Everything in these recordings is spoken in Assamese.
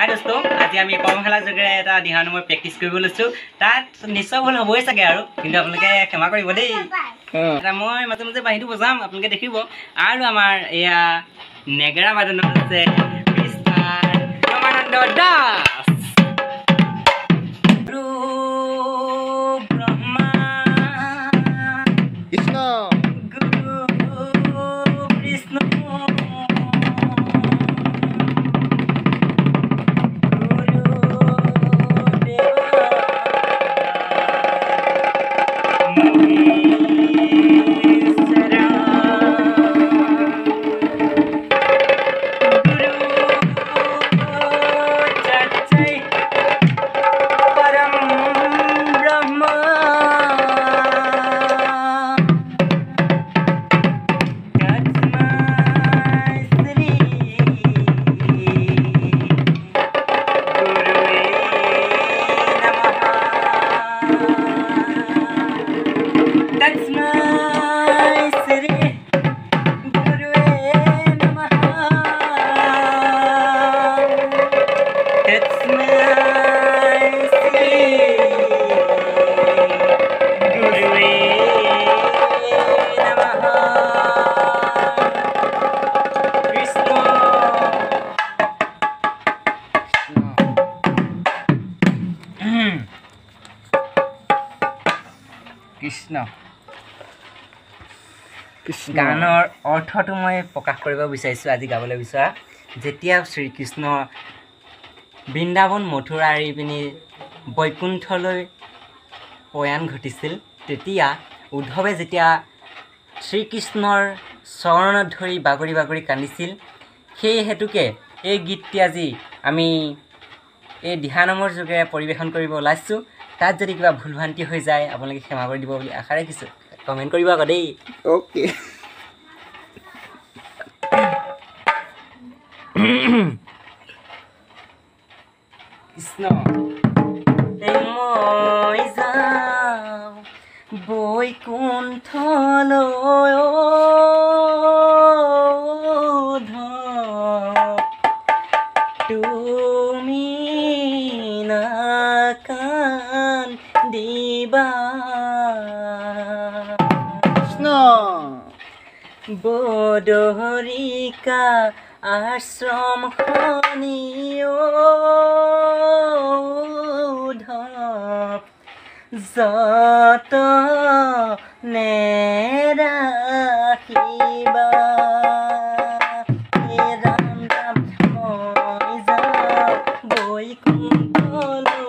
দোস্ত আজি আমি কৰ্মশালা যোগেৰে এটা দিহা নম্বৰ প্ৰেক্টিচ কৰিব লৈছোঁ তাত নিশ্চয় ভুল হ'বই চাগে আৰু কিন্তু আপোনালোকে ক্ষমা কৰিব দেই মই মাজে মাজে বাঁহীটো বজাম আপোনালোকে দেখিব আৰু আমাৰ এয়া নেগেৰা বাদনত আছে ৰমানন্দ দাস কৃষ্ণ গানৰ অৰ্থটো মই প্ৰকাশ কৰিব বিচাৰিছোঁ আজি গাবলৈ বিচৰা যেতিয়া শ্ৰীকৃষ্ণ বৃন্দাবন মথুৰা এৰি পিনি বৈকুণ্ঠলৈ প্ৰয়াণ ঘটিছিল তেতিয়া উদ্ধৱে যেতিয়া শ্ৰীকৃষ্ণৰ চৰণত ধৰি বাগৰি বাগৰি কান্দিছিল সেই হেতুকে এই গীতটি আজি আমি এই দিহা নম্বৰ যোগেৰে পৰিৱেশন কৰিব ওলাইছোঁ তাত যদি কিবা ভুল ভ্ৰান্তি হৈ যায় আপোনালোকে ক্ষমা কৰি দিব বুলি আশা ৰাখিছোঁ কমেণ্ট কৰিব আকৌ দেই অ'কে কৃষ্ণ মই যাওঁ বৈকুণ্ঠলৈ তুমি নাকান্দিবা বদৰিকা আশ্ৰম উদ্ধৱ যতনেৰাখিবা ৰাম ৰাম মই যাওঁ বৈকুণ্ঠলৈ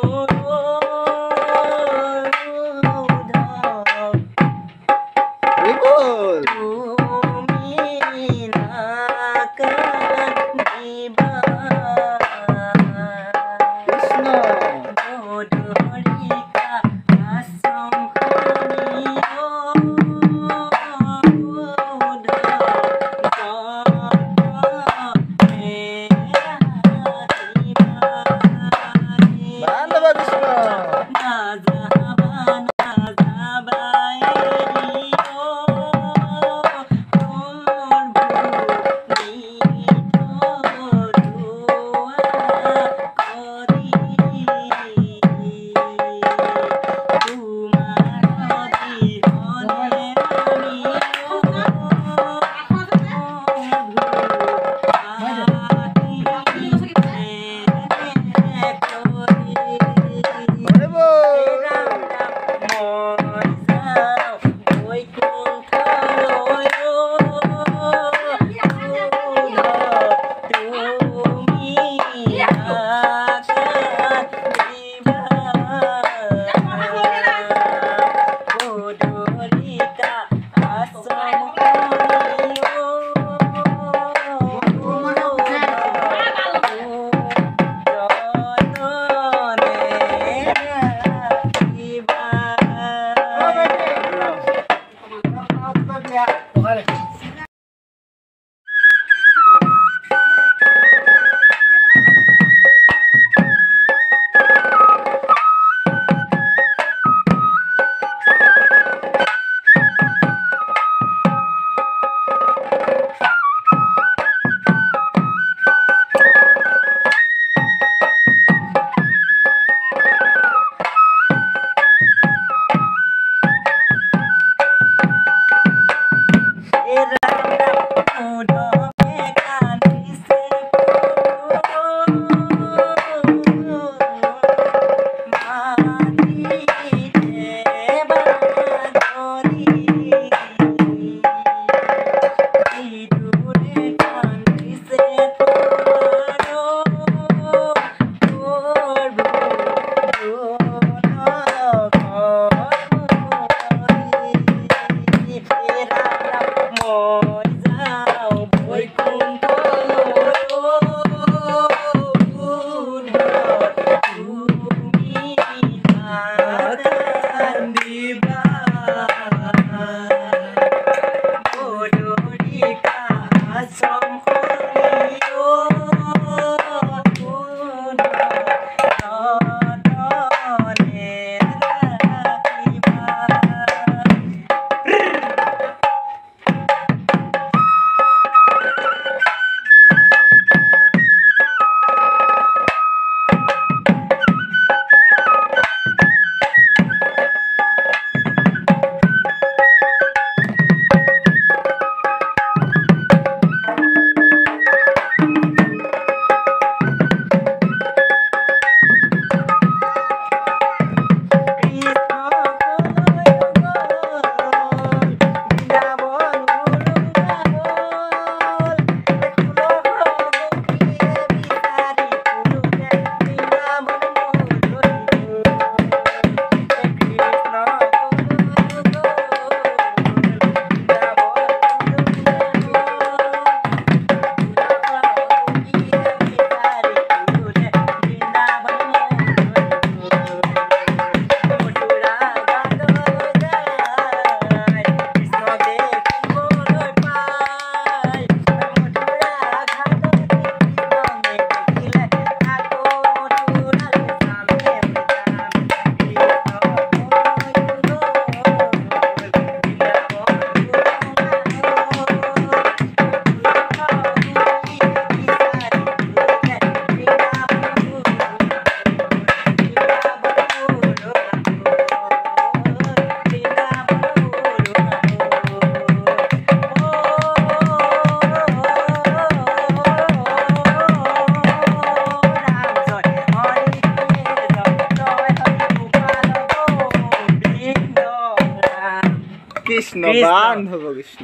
কৃষ্ণ বান্ধৱ কৃষ্ণ